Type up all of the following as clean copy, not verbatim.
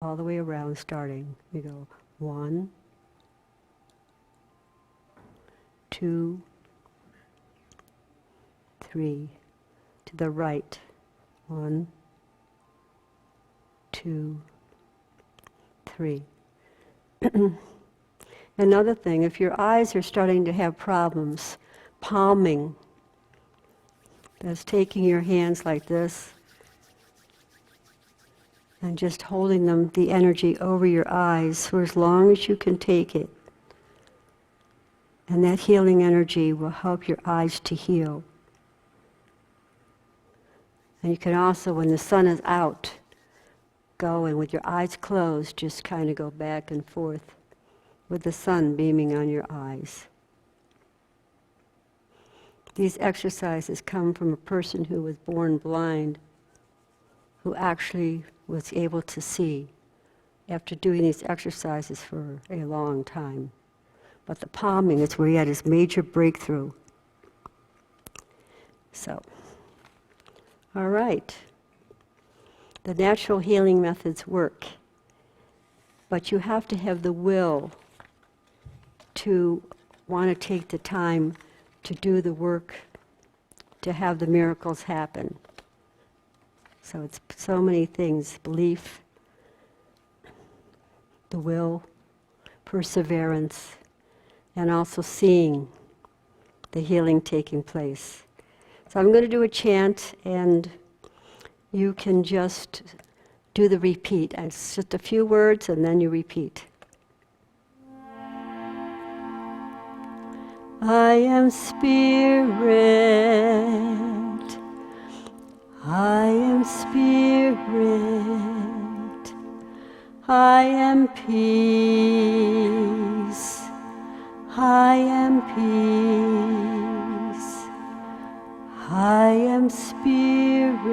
all the way around, starting. We go 1, 2, 3. To the right. 1, 2, 3. Another thing, if your eyes are starting to have problems, palming, that's taking your hands like this and just holding them, the energy over your eyes for as long as you can take it. And that healing energy will help your eyes to heal. And you can also, when the sun is out, go and with your eyes closed, just kind of go back and forth with the sun beaming on your eyes. These exercises come from a person who was born blind, who actually was able to see after doing these exercises for a long time. But the palming is where he had his major breakthrough. So, all right. The natural healing methods work, but you have to have the will to want to take the time to do the work, to have the miracles happen. So it's so many things: belief, the will, perseverance, and also seeing the healing taking place. So I'm going to do a chant, and you can just do the repeat. It's just a few words, and then you repeat. I am spirit, I am spirit, I am peace, I am peace, I am spirit,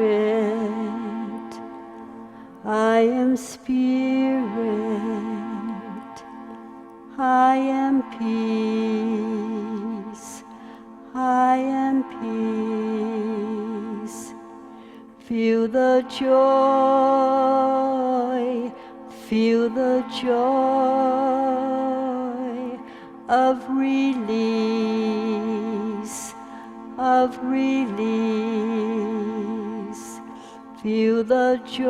I am spirit, I am peace, I am peace. Feel the joy, feel the joy of release, of release. Feel the joy,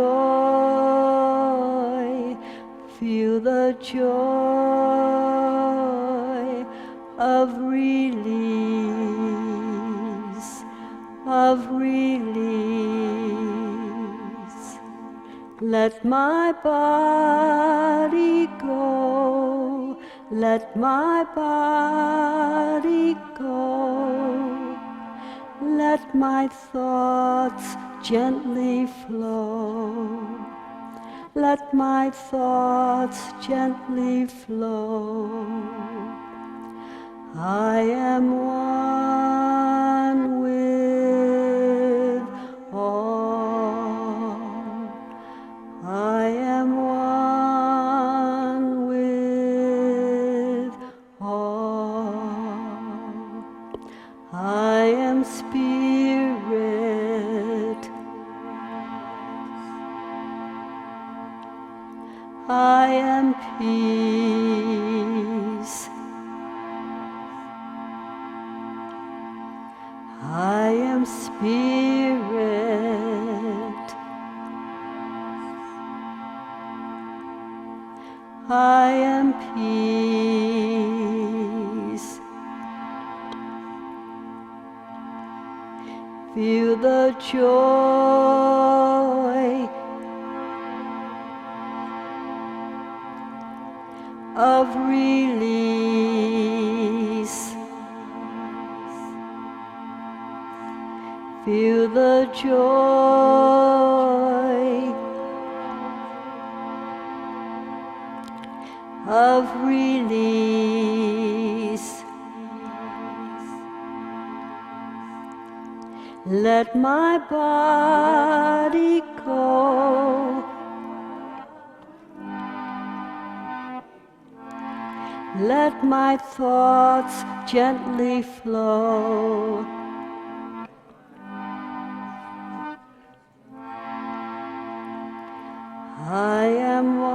feel the joy of release, of release. Let my body go, let my body go, let my thoughts gently flow, let my thoughts gently flow. I am one with all. I am one with all. I am spirit. I am peace. I am spirit. I am peace. Feel the joy of release. Feel the joy of release. Let my body go. Let my thoughts gently flow. I am one.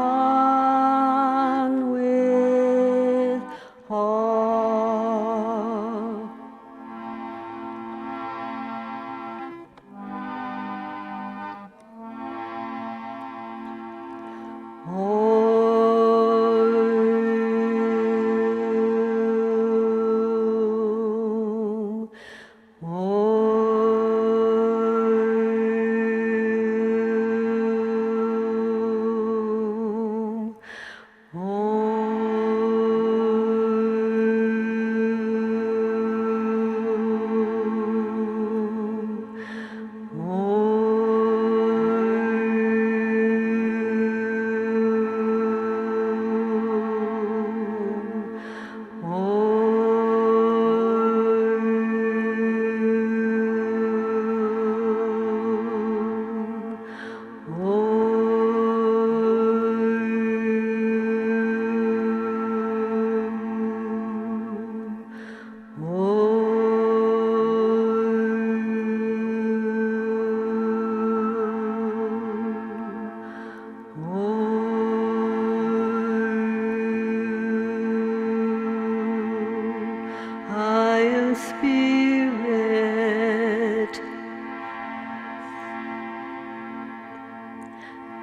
Spirit,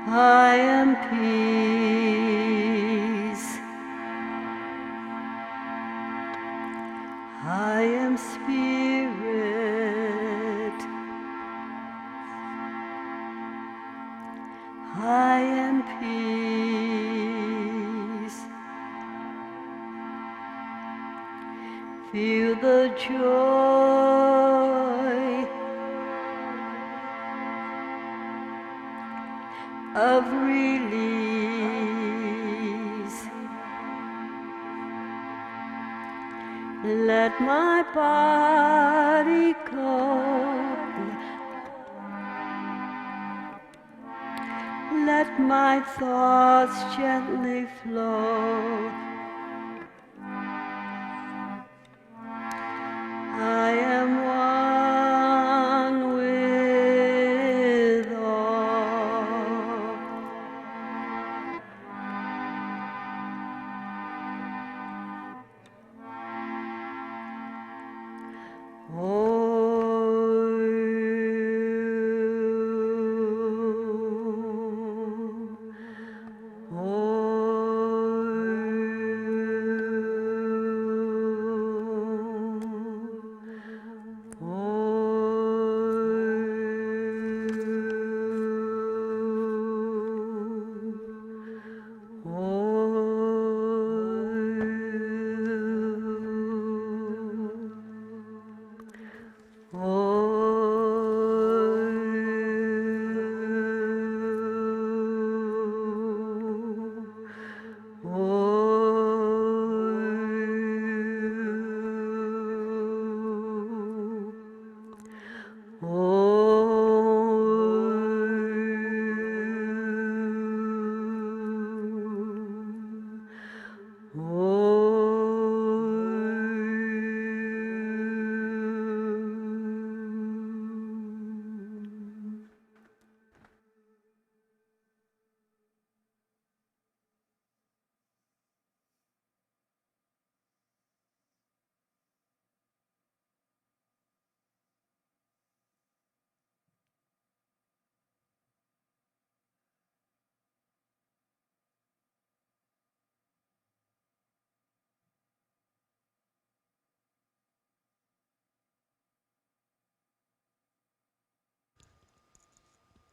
I am peace, I am spirit, I am peace. Feel the joy of release. Let my body go. Let my thoughts gently flow. I am one with all.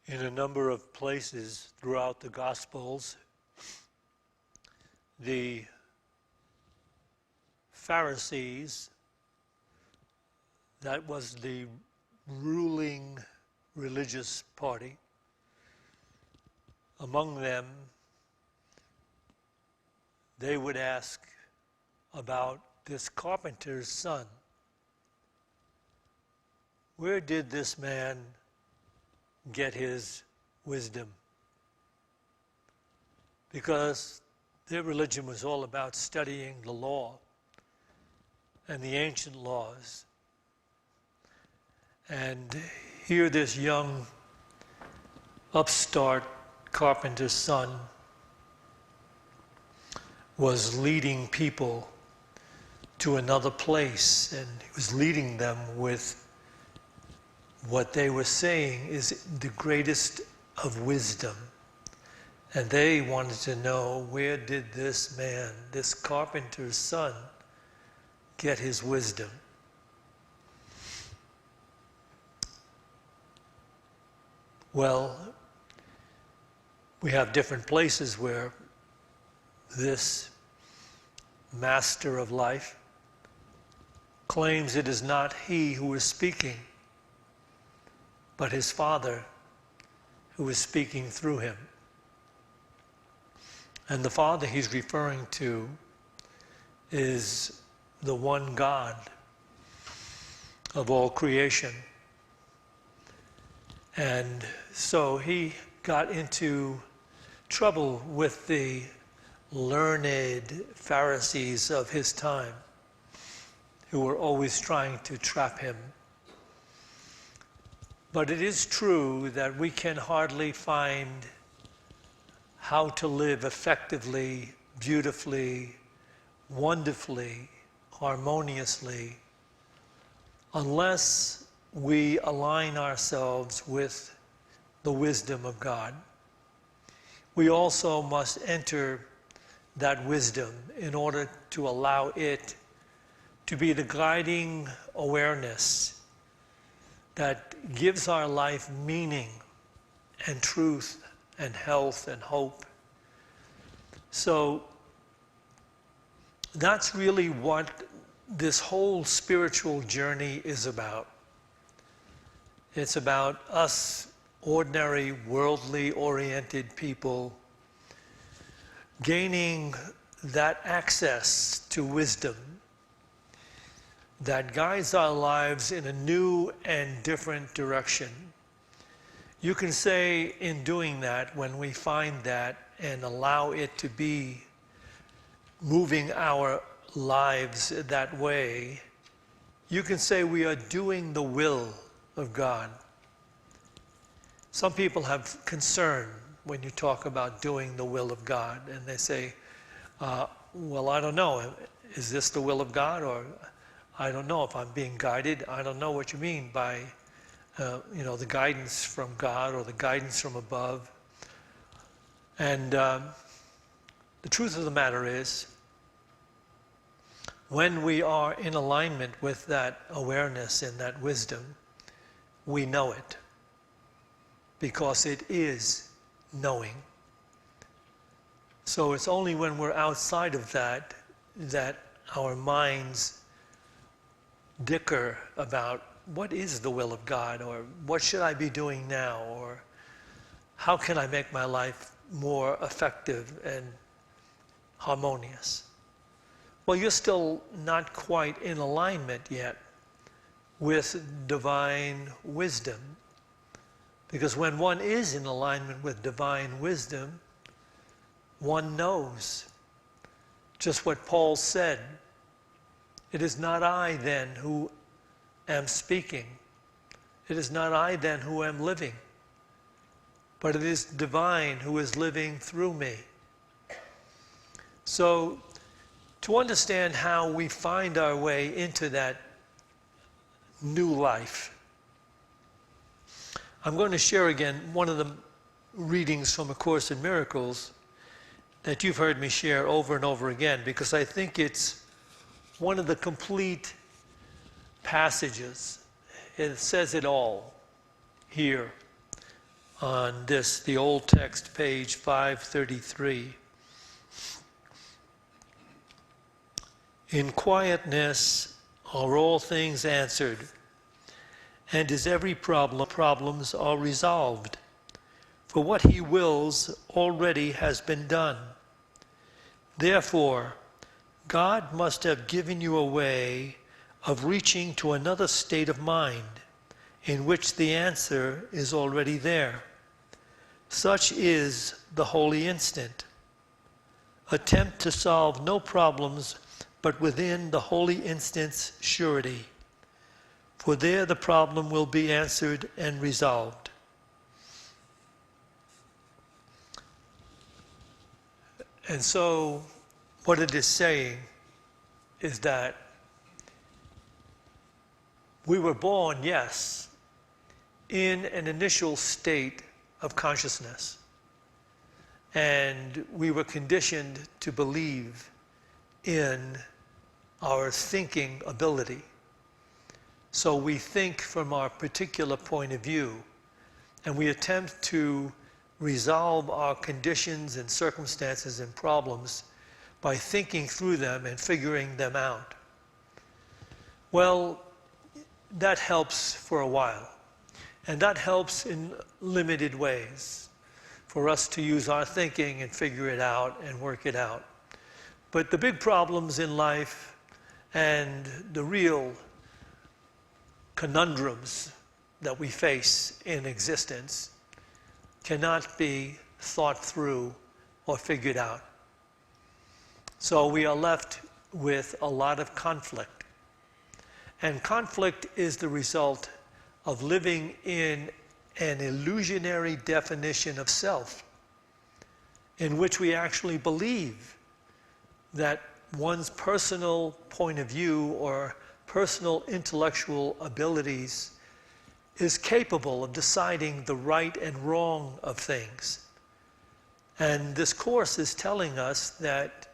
In a number of places throughout the Gospels, the Pharisees, that was the ruling religious party, among them, they would ask about this carpenter's son. Where did this man get his wisdom? Because their religion was all about studying the law and the ancient laws. And here this young upstart carpenter's son was leading people to another place, and he was leading them with what they were saying is the greatest of wisdom. And they wanted to know, where did this man, this carpenter's son, get his wisdom? Well, we have different places where this master of life claims it is not he who is speaking, but his Father who is speaking through him. And the Father he's referring to is the one God of all creation. And so he got into trouble with the learned Pharisees of his time, who were always trying to trap him. But it is true that we can hardly find how to live effectively, beautifully, wonderfully, harmoniously, unless we align ourselves with the wisdom of God. We also must enter that wisdom in order to allow it to be the guiding awareness that gives our life meaning and truth and health and hope. So that's really what this whole spiritual journey is about. It's about us ordinary, worldly oriented people gaining that access to wisdom that guides our lives in a new and different direction. You can say in doing that, when we find that and allow it to be moving our lives that way, you can say we are doing the will of God. Some people have concern when you talk about doing the will of God, and they say, well, I don't know, is this the will of God? Or I don't know if I'm being guided. I don't know what you mean by the guidance from God or the guidance from above. And the truth of the matter is, when we are in alignment with that awareness and that wisdom, we know it, because it is knowing. So it's only when we're outside of that that our minds dicker about what is the will of God, or what should I be doing now, or how can I make my life more effective and harmonious. Well, you're still not quite in alignment yet with divine wisdom, because when one is in alignment with divine wisdom, one knows just what Paul said. It is not I then who am speaking. It is not I then who am living, but it is divine who is living through me. So, to understand how we find our way into that new life, I'm going to share again one of the readings from A Course in Miracles that you've heard me share over and over again, because I think it's one of the complete passages. It says it all here on this, the old text, page 533. In quietness are all things answered, and is every problems are resolved. For what he wills already has been done. Therefore, God must have given you a way of reaching to another state of mind in which the answer is already there. Such is the holy instant. Attempt to solve no problems but within the holy instant's surety, for there the problem will be answered and resolved. And so, what it is saying is that we were born, yes, in an initial state of consciousness. And we were conditioned to believe in our thinking ability. So we think from our particular point of view, and we attempt to resolve our conditions and circumstances and problems by thinking through them and figuring them out. Well, that helps for a while. And that helps in limited ways for us to use our thinking and figure it out and work it out. But the big problems in life and the real conundrums that we face in existence cannot be thought through or figured out. So we are left with a lot of conflict. And conflict is the result of living in an illusionary definition of self, in which we actually believe that one's personal point of view or personal intellectual abilities is capable of deciding the right and wrong of things. And this course is telling us that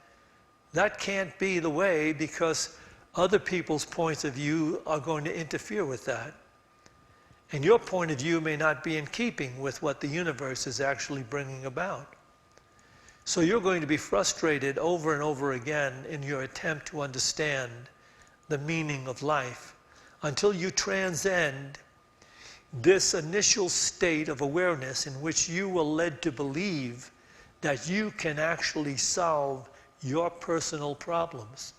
that can't be the way, because other people's points of view are going to interfere with that. And your point of view may not be in keeping with what the universe is actually bringing about. So you're going to be frustrated over and over again in your attempt to understand the meaning of life until you transcend this initial state of awareness in which you were led to believe that you can actually solve your personal problems,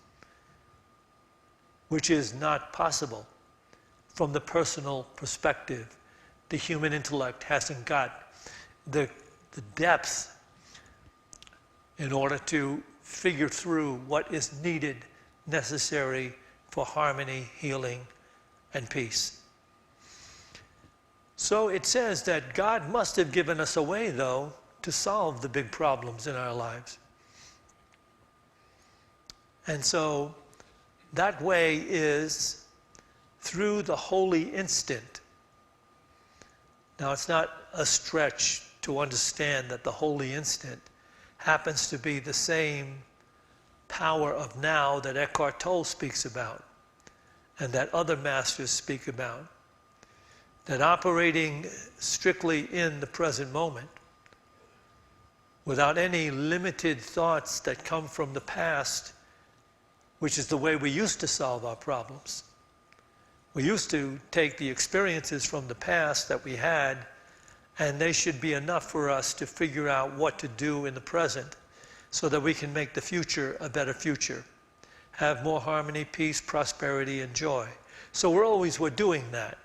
which is not possible from the personal perspective. The human intellect hasn't got the depth in order to figure through what is needed, necessary for harmony, healing, and peace. So it says that God must have given us a way, though, to solve the big problems in our lives. And so that way is through the holy instant. Now, it's not a stretch to understand that the holy instant happens to be the same power of now that Eckhart Tolle speaks about and that other masters speak about. That operating strictly in the present moment, without any limited thoughts that come from the past, which is the way we used to solve our problems. We used to take the experiences from the past that we had, and they should be enough for us to figure out what to do in the present so that we can make the future a better future, have more harmony, peace, prosperity, and joy. So we're doing that.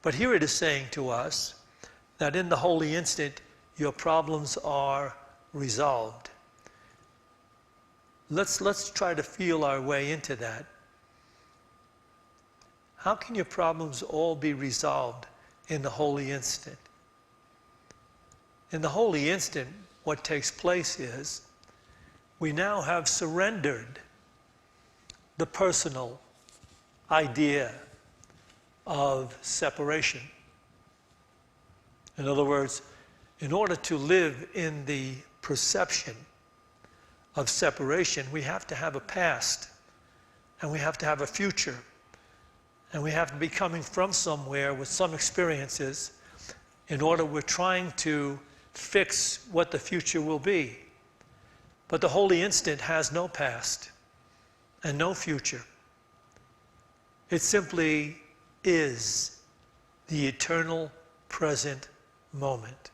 But here it is saying to us that in the holy instant, your problems are resolved. Let's try to feel our way into that. How can your problems all be resolved in the holy instant? In the holy instant, what takes place is we now have surrendered the personal idea of separation. In other words, in order to live in the perception of separation, we have to have a past, and we have to have a future, and we have to be coming from somewhere with some experiences in order we're trying to fix what the future will be. But the holy instant has no past and no future. It simply is the eternal present moment.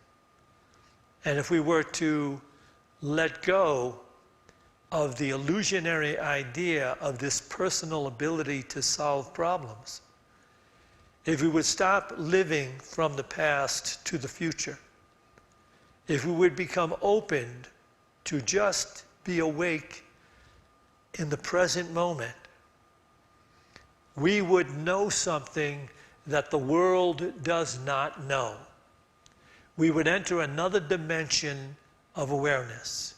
And if we were to let go of the illusionary idea of this personal ability to solve problems, if we would stop living from the past to the future, if we would become open to just be awake in the present moment, we would know something that the world does not know. We would enter another dimension of awareness.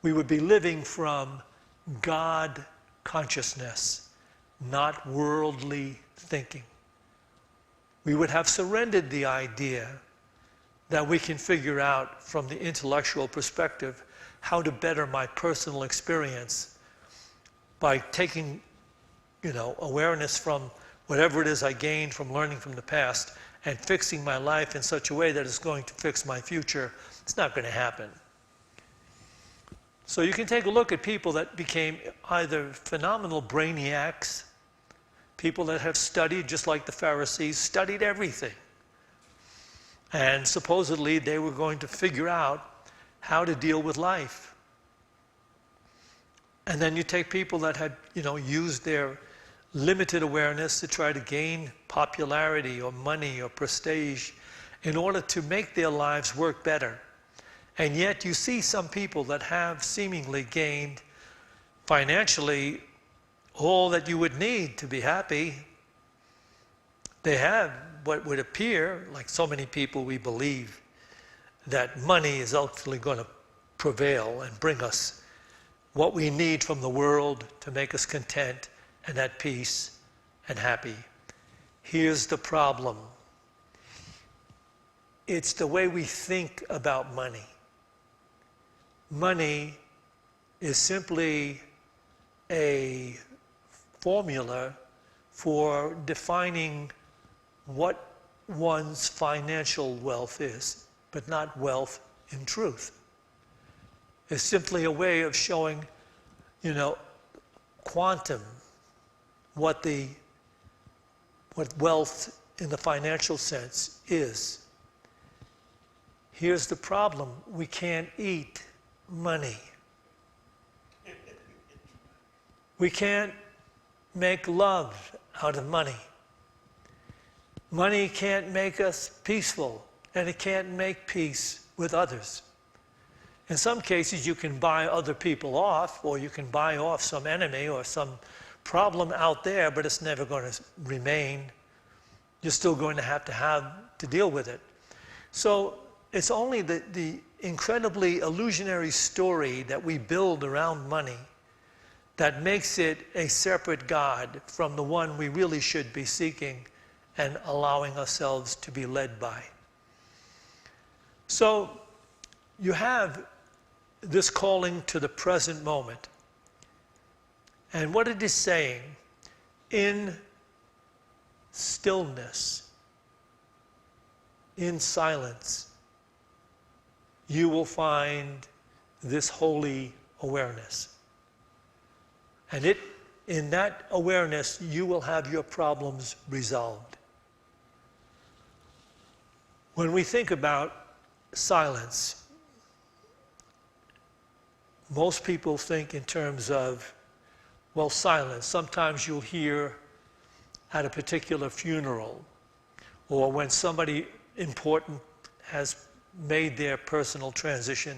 We would be living from God consciousness, not worldly thinking. We would have surrendered the idea that we can figure out from the intellectual perspective how to better my personal experience by taking, awareness from whatever it is I gained from learning from the past and fixing my life in such a way that it's going to fix my future. It's not going to happen. So you can take a look at people that became either phenomenal brainiacs, people that have studied, just like the Pharisees, studied everything. And supposedly they were going to figure out how to deal with life. And then you take people that had, used their limited awareness to try to gain popularity or money or prestige in order to make their lives work better. And yet you see some people that have seemingly gained financially all that you would need to be happy. They have what would appear, like so many people, we believe that money is ultimately going to prevail and bring us what we need from the world to make us content and at peace and happy. Here's the problem. It's the way we think about money. Money is simply a formula for defining what one's financial wealth is, but not wealth in truth. It's simply a way of showing, quantum, what wealth in the financial sense is. Here's the problem. We can't eat money. We can't make love out of money. Money can't make us peaceful, and it can't make peace with others. In some cases, you can buy other people off, or you can buy off some enemy or some problem out there, but it's never going to remain. You're still going to have to deal with it. So it's only the incredibly illusionary story that we build around money that makes it a separate God from the one we really should be seeking and allowing ourselves to be led by. So you have this calling to the present moment. And what it is saying, in stillness, in silence, you will find this holy awareness. And in that awareness, you will have your problems resolved. When we think about silence, most people think in terms of, silence. Sometimes you'll hear at a particular funeral, or when somebody important has made their personal transition,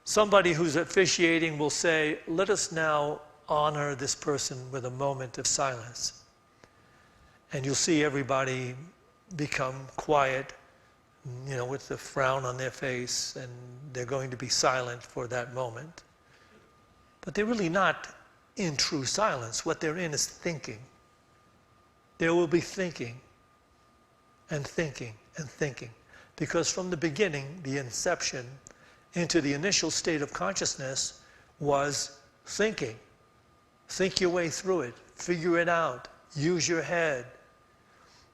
somebody who's officiating will say, let us now honor this person with a moment of silence. And you'll see everybody become quiet, with the frown on their face, and they're going to be silent for that moment. But they're really not in true silence. What they're in is thinking. There will be thinking and thinking and thinking. Because from the beginning, the inception into the initial state of consciousness was thinking. Think your way through it. Figure it out. Use your head.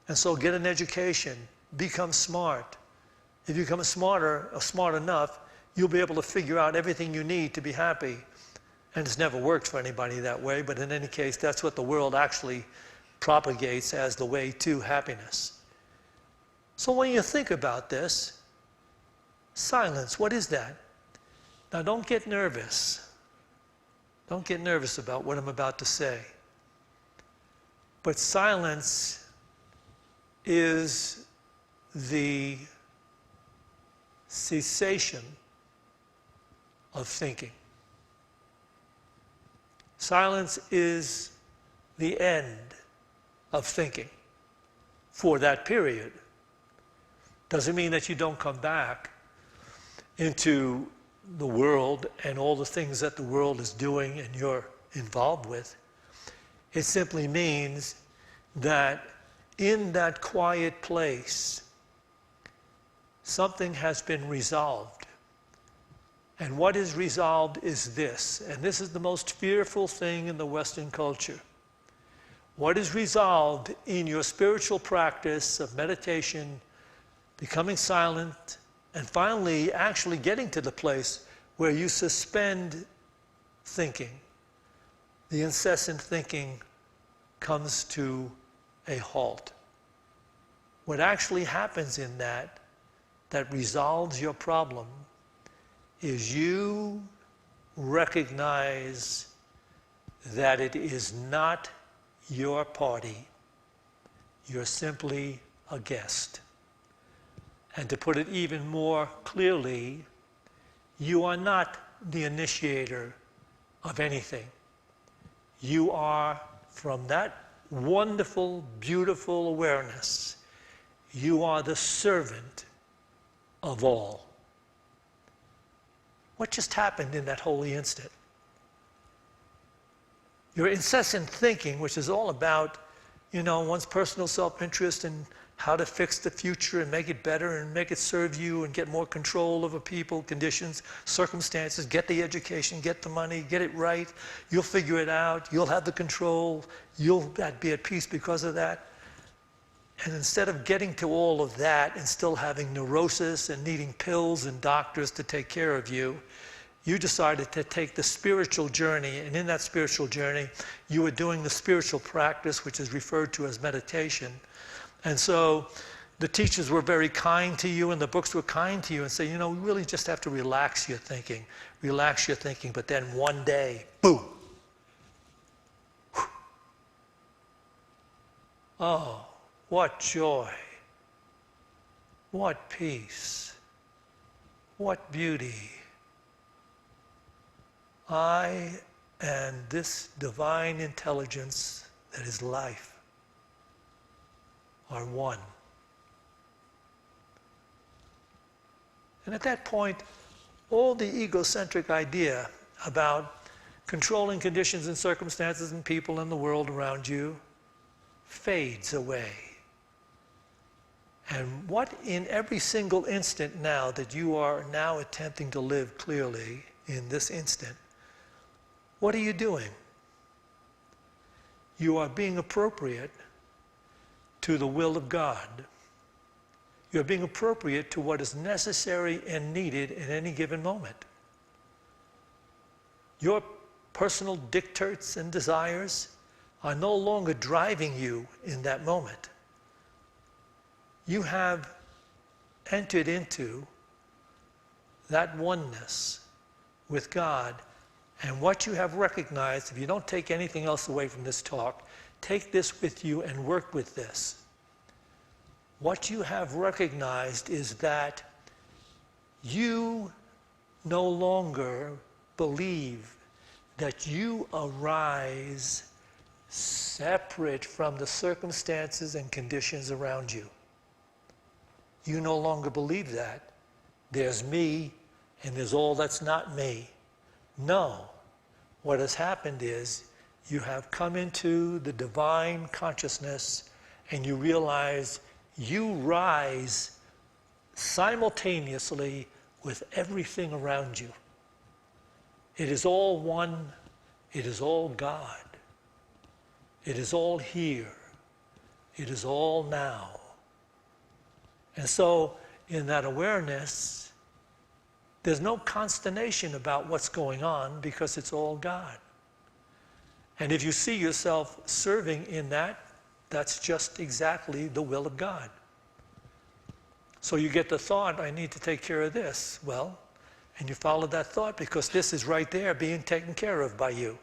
And so get an education. Become smart. If you become smarter or smart enough, you'll be able to figure out everything you need to be happy. And it's never worked for anybody that way, but in any case, that's what the world actually propagates as the way to happiness. So when you think about this, silence, what is that? Now don't get nervous. Don't get nervous about what I'm about to say. But silence is the cessation of thinking. Silence is the end of thinking for that period. Doesn't mean that you don't come back into the world and all the things that the world is doing and you're involved with. It simply means that in that quiet place, something has been resolved. And what is resolved is this, and this is the most fearful thing in the Western culture. What is resolved in your spiritual practice of meditation, becoming silent, and finally actually getting to the place where you suspend thinking. The incessant thinking comes to a halt. What actually happens in that resolves your problem is you recognize that it is not your party. You're simply a guest. And to put it even more clearly, you are not the initiator of anything. You are, from that wonderful, beautiful awareness, you are the servant of all. What just happened in that holy instant? Your incessant thinking, which is all about, one's personal self-interest and how to fix the future and make it better and make it serve you and get more control over people, conditions, circumstances, get the education, get the money, get it right. You'll figure it out. You'll have the control. You'll be at peace because of that. And instead of getting to all of that and still having neurosis and needing pills and doctors to take care of you, you decided to take the spiritual journey, and in that spiritual journey, you were doing the spiritual practice, which is referred to as meditation. And so the teachers were very kind to you, and the books were kind to you, and say, we really just have to relax your thinking. Relax your thinking, but then one day, boom. Oh, what joy. What peace. What beauty. I and this divine intelligence that is life are one. And at that point, all the egocentric idea about controlling conditions and circumstances and people in the world around you fades away. And what in every single instant now that you are now attempting to live clearly in this instant, what are you doing? You are being appropriate to the will of God. You're being appropriate to what is necessary and needed in any given moment. Your personal dictates and desires are no longer driving you in that moment. You have entered into that oneness with God, and what you have recognized, if you don't take anything else away from this talk, take this with you and work with this. What you have recognized is that you no longer believe that you arise separate from the circumstances and conditions around you. You no longer believe that. There's me and there's all that's not me. No. What has happened is you have come into the divine consciousness and you realize you rise simultaneously with everything around you. It is all one. It is all God. It is all here. It is all now. And so in that awareness, there's no consternation about what's going on because it's all God. And if you see yourself serving in that, that's just exactly the will of God. So you get the thought, I need to take care of this. Well, and you follow that thought because this is right there being taken care of by you.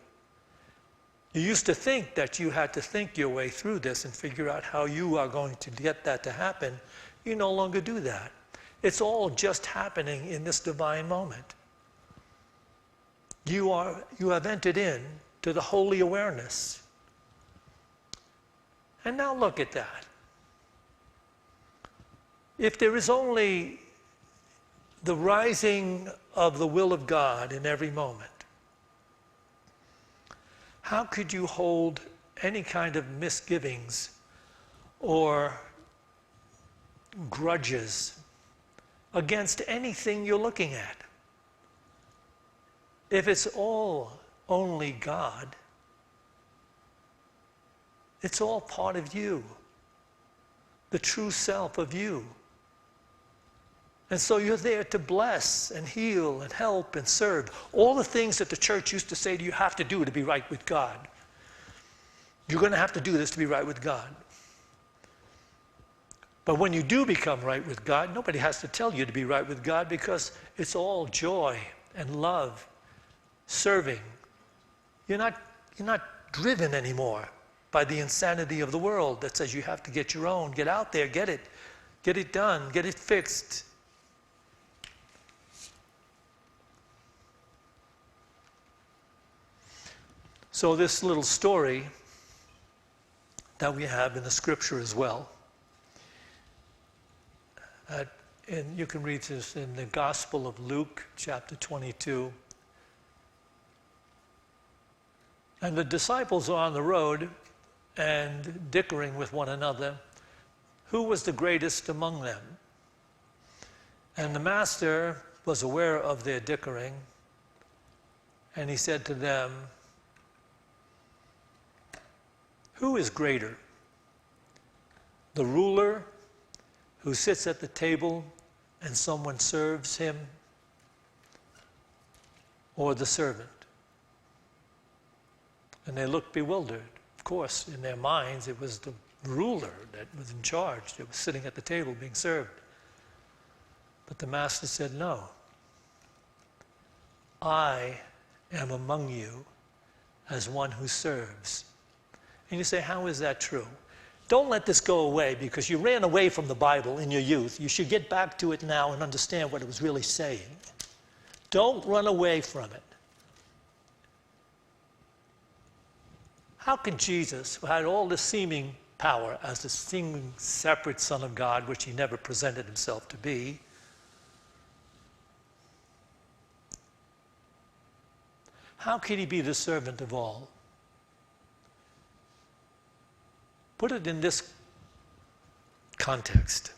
You used to think that you had to think your way through this and figure out how you are going to get that to happen. You no longer do that. It's all just happening in this divine moment. You have entered in to the holy awareness. And now look at that. If there is only the rising of the will of God in every moment, how could you hold any kind of misgivings or grudges against anything you're looking at. If it's all only God, it's all part of you, the true self of you. And so you're there to bless and heal and help and serve. All the things that the church used to say you have to do to be right with God. You're going to have to do this to be right with God. But when you do become right with God, nobody has to tell you to be right with God, because it's all joy and love, serving. You're not driven anymore by the insanity of the world that says you have to get your own. Get out there, get it done, get it fixed. So this little story that we have in the scripture as well, and you can read this in the Gospel of Luke, chapter 22. And the disciples are on the road and dickering with one another. Who was the greatest among them? And the master was aware of their dickering, and he said to them, who is greater? The ruler who sits at the table and someone serves him, or the servant? And they looked bewildered. Of course, in their minds, it was the ruler that was in charge, that was sitting at the table being served. But the master said, no. I am among you as one who serves. And you say, how is that true? Don't let this go away because you ran away from the Bible in your youth. You should get back to it now and understand what it was really saying. Don't run away from it. How could Jesus, who had all this seeming power as the seeming separate Son of God, which he never presented himself to be, how could he be the servant of all? Put it in this context.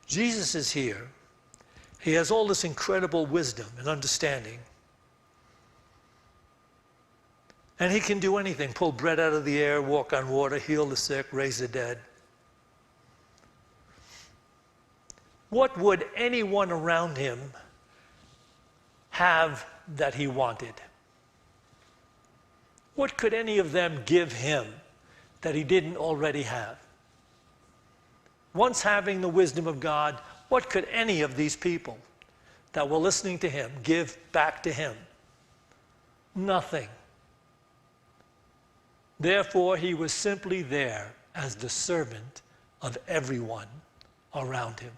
Jesus is here. He has all this incredible wisdom and understanding. And he can do anything, pull bread out of the air, walk on water, heal the sick, raise the dead. What would anyone around him have that he wanted? What could any of them give him that he didn't already have? Once having the wisdom of God, what could any of these people that were listening to him give back to him? Nothing. Therefore, he was simply there as the servant of everyone around him.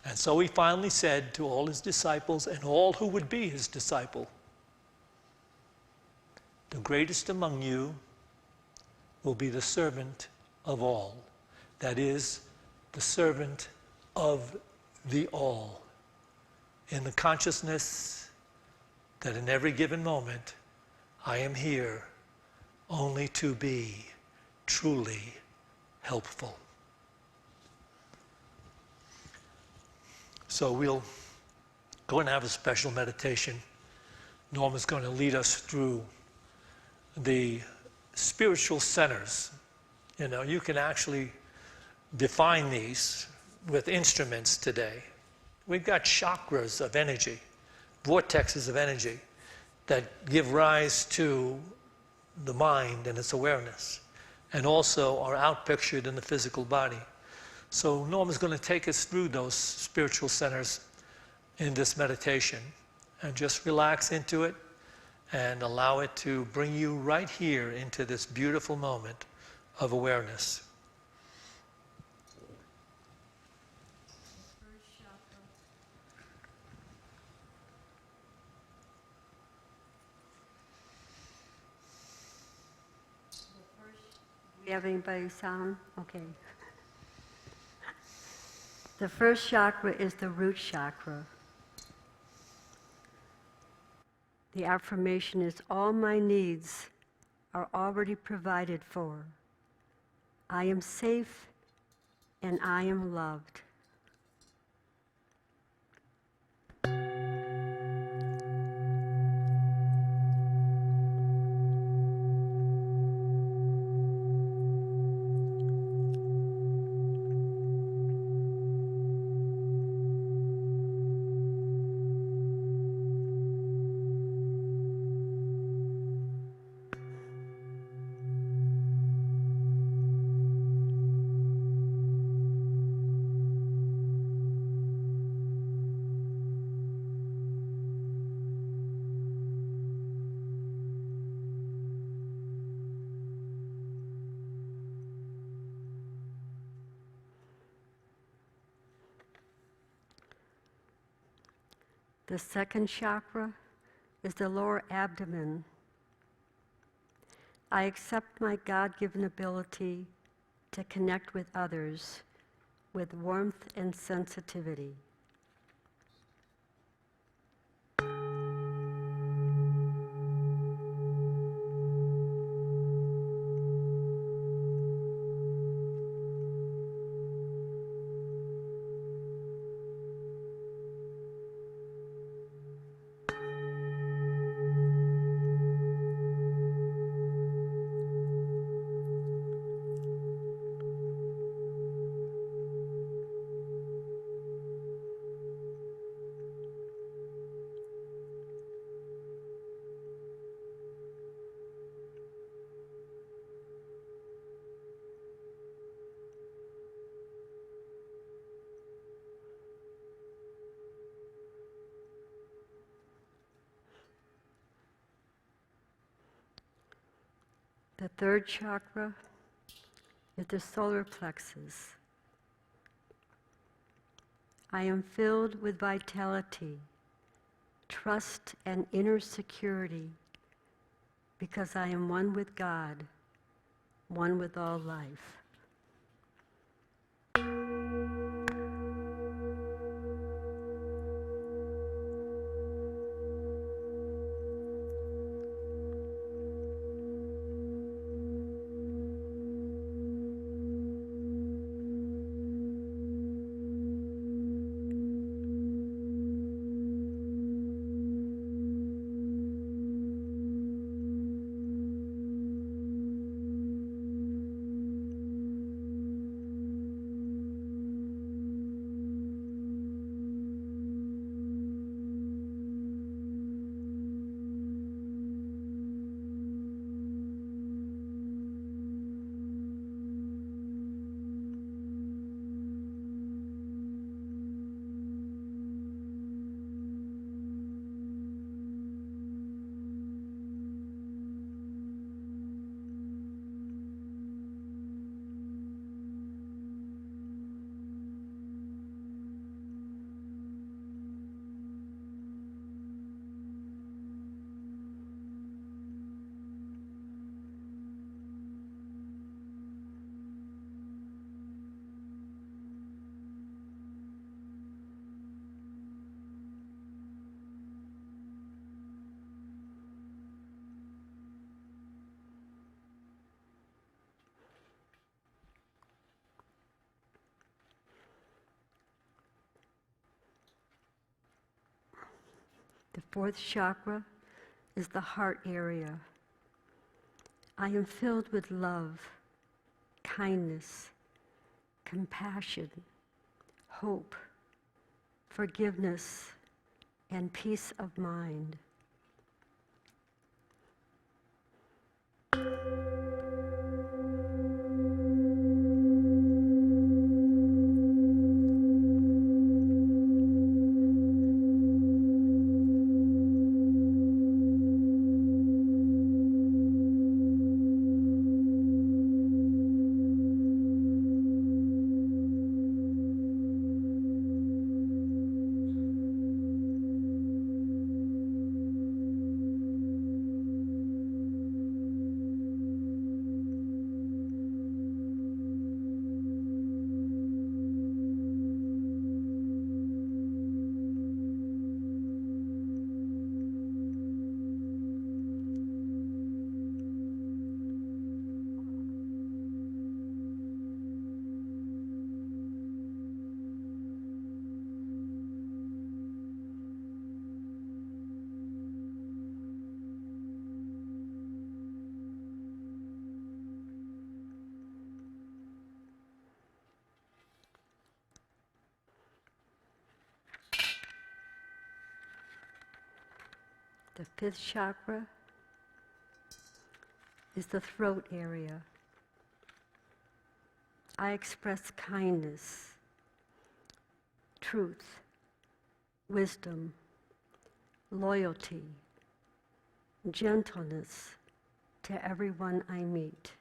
And so he finally said to all his disciples and all who would be his disciple, the greatest among you will be the servant of all. That is, the servant of the all. In the consciousness that in every given moment, I am here only to be truly helpful. So we'll go and have a special meditation. Norma's going to lead us through the spiritual centers. You know, you can actually define these with instruments today. We've got chakras of energy, vortexes of energy that give rise to the mind and its awareness, and also are outpictured in the physical body. So Norma's going to take us through those spiritual centers in this meditation, and just relax into it and allow it to bring you right here into this beautiful moment of awareness. Do you have anybody sound? Okay. The first chakra is the root chakra. The affirmation is, all my needs are already provided for. I am safe and I am loved. The second chakra is the lower abdomen. I accept my God-given ability to connect with others with warmth and sensitivity. The third chakra is the solar plexus. I am filled with vitality, trust, and inner security because I am one with God, one with all life. The fourth chakra is the heart area. I am filled with love, kindness, compassion, hope, forgiveness, and peace of mind. The fifth chakra is the throat area. I express kindness, truth, wisdom, loyalty, gentleness to everyone I meet.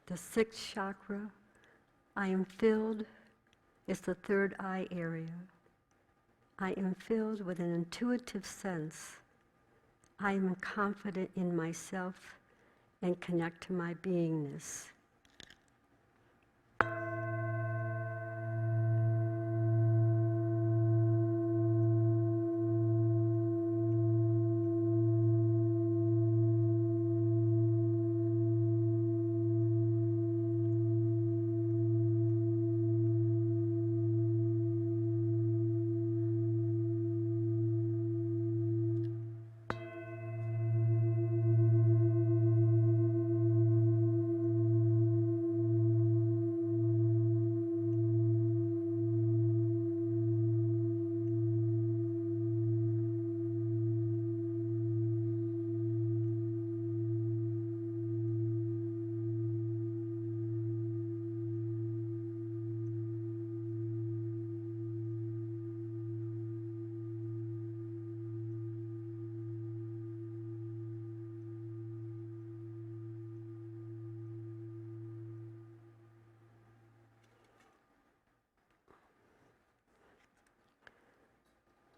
The sixth chakra, I am filled, is the third eye area. I am filled with an intuitive sense. I am confident in myself and connect to my beingness.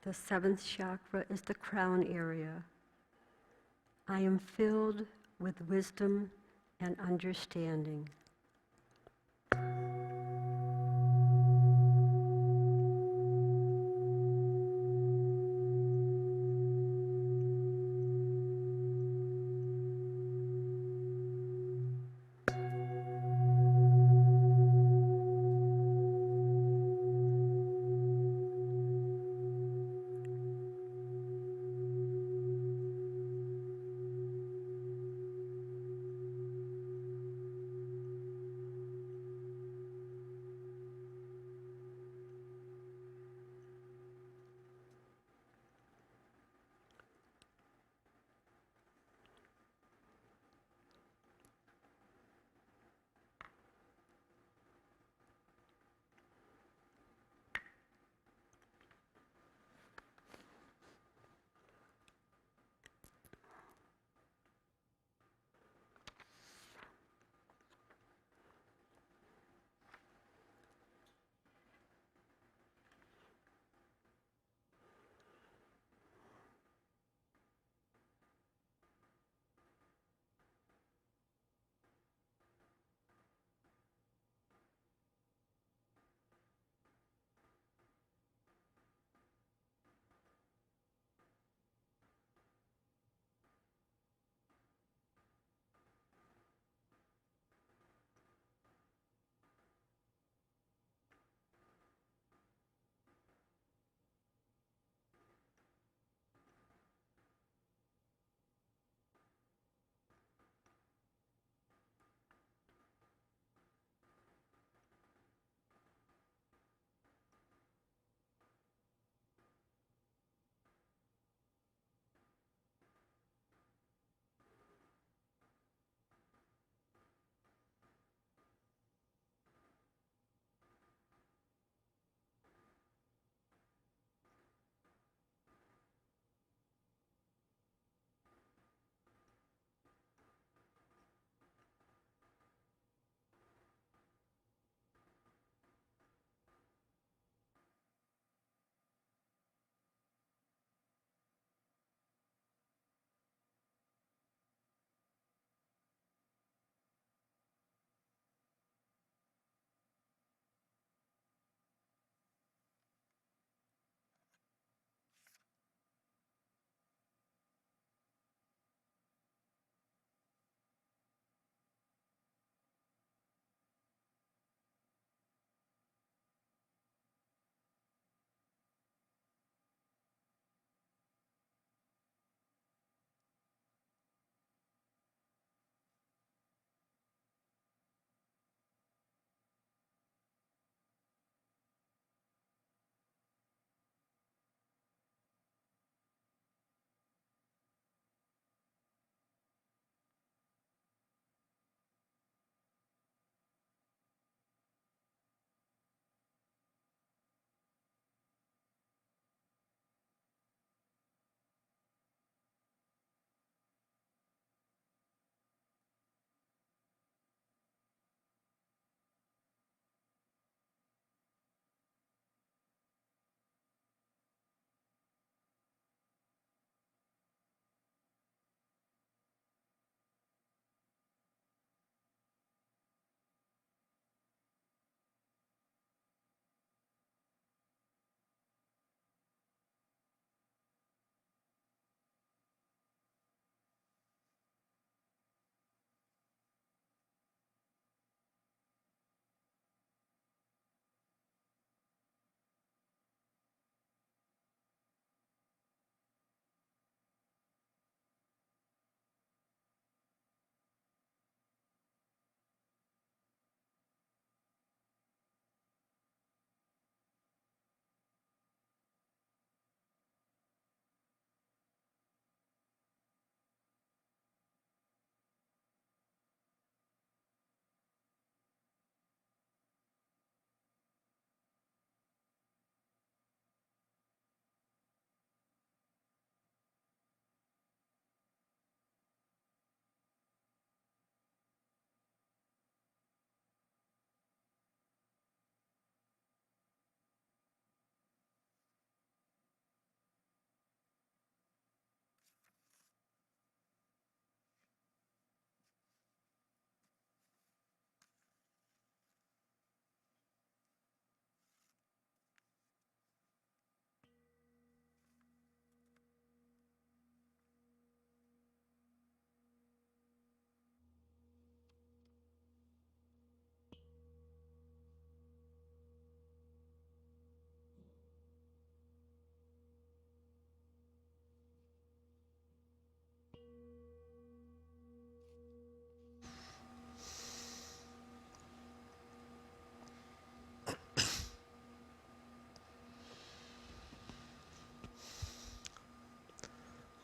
The seventh chakra is the crown area. I am filled with wisdom and understanding.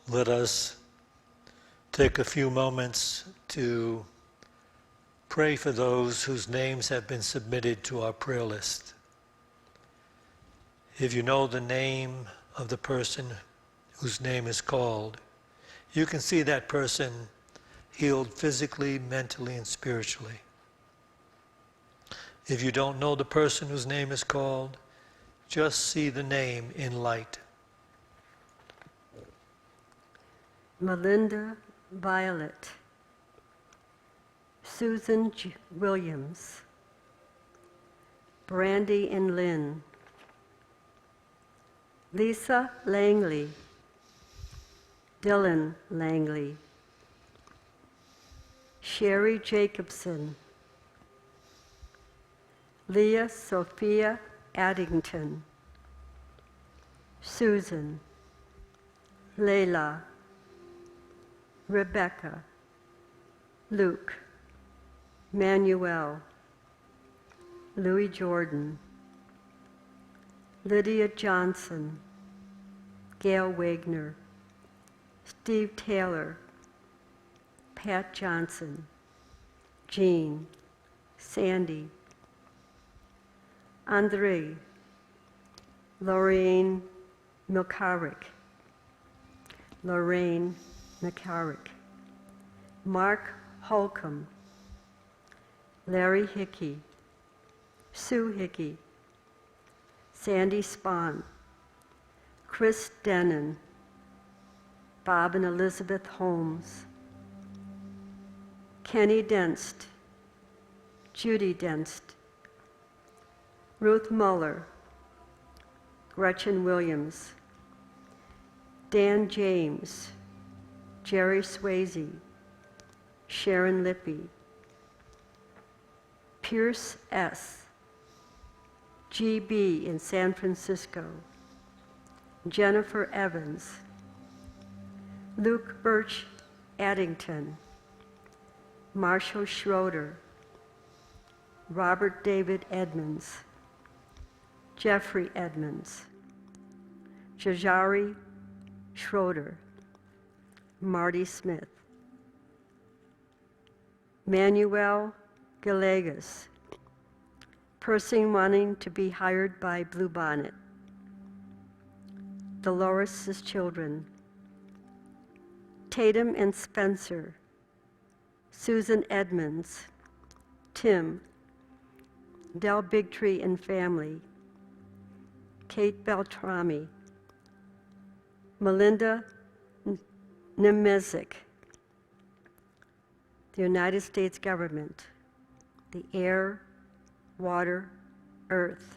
Let us take a few moments to pray for those whose names have been submitted to our prayer list. If you know the name of the person whose name is called, you can see that person healed physically, mentally, and spiritually. If you don't know the person whose name is called, just see the name in light. Melinda Violet, Susan Williams, Brandy and Lynn, Lisa Langley, Dylan Langley, Sherry Jacobson, Leah Sophia Addington, Susan, Layla, Rebecca, Luke, Manuel, Louis Jordan, Lydia Johnson, Gail Wagner, Steve Taylor, Pat Johnson, Jean, Sandy, Andre, Lorraine Milkaric, Mark Holcomb, Larry Hickey, Sue Hickey, Sandy Spahn, Chris Denon, Bob and Elizabeth Holmes, Kenny Denst, Judy Denst, Ruth Muller, Gretchen Williams, Dan James, Jerry Swayze, Sharon Lippy, Pierce S., GB in San Francisco, Jennifer Evans, Luke Birch Addington, Marshall Schroeder, Robert David Edmonds, Jeffrey Edmonds, Jajari Schroeder, Marty Smith, Manuel Galegas, person wanting to be hired by Bluebonnet, Dolores' children, Tatum and Spencer, Susan Edmonds, Tim, Del Bigtree and family, Kate Beltrami, Melinda Nemezik, the United States government, the air, water, earth,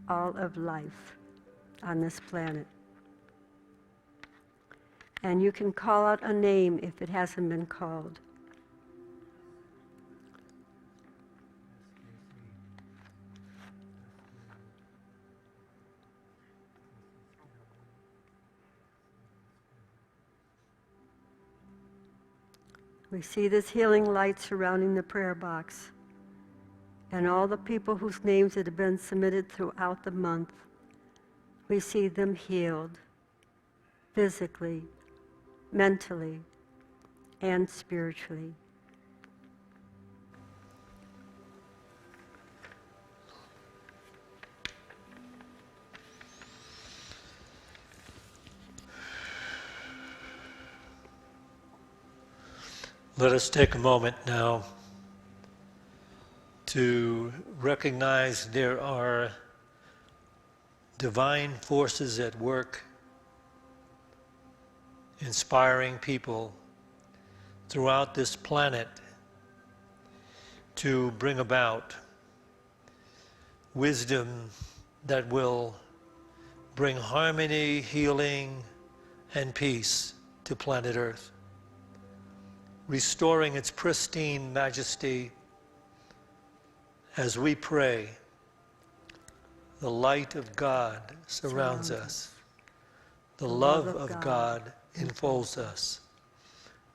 all of life on this planet. And you can call out a name if it hasn't been called. We see this healing light surrounding the prayer box, and all the people whose names that have been submitted throughout the month, we see them healed physically, mentally, and spiritually. Let us take a moment now to recognize there are divine forces at work, inspiring people throughout this planet to bring about wisdom that will bring harmony, healing, and peace to planet Earth, restoring its pristine majesty as we pray. The light of God surrounds us. The love of God enfolds us.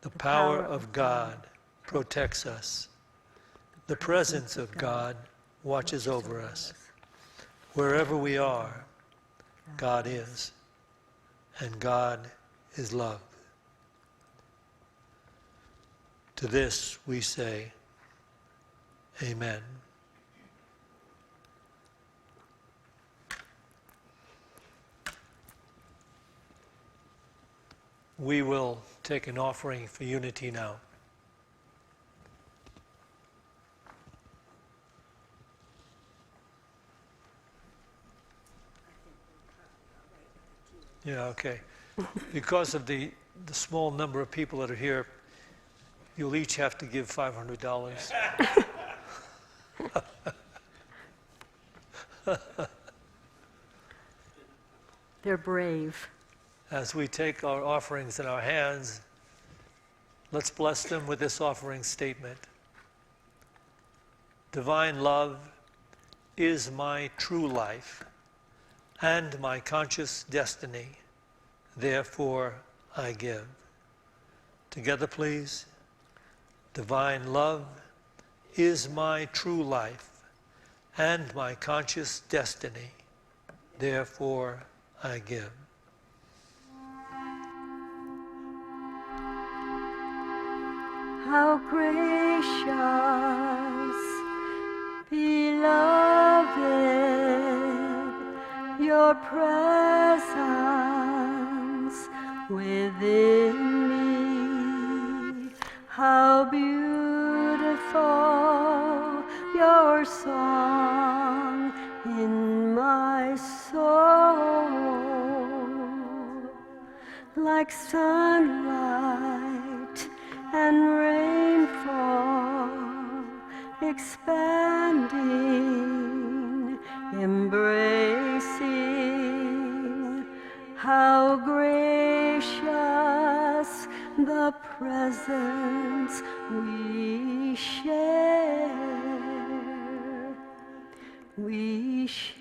The power of God protects us. The presence of God watches over us. Wherever we are, God is, and God is love. To this we say, Amen. We will take an offering for unity now. Yeah, okay. Because of the small number of people that are here, you'll each have to give $500. They're brave. As we take our offerings in our hands, let's bless them with this offering statement. Divine love is my true life and my conscious destiny. Therefore, I give. Together, please. Divine love is my true life and my conscious destiny. Therefore, I give. How gracious, beloved, your presence within me. How beautiful your song in my soul, like sunlight and rainfall, expanding, embracing. How gracious the presence we share. We share.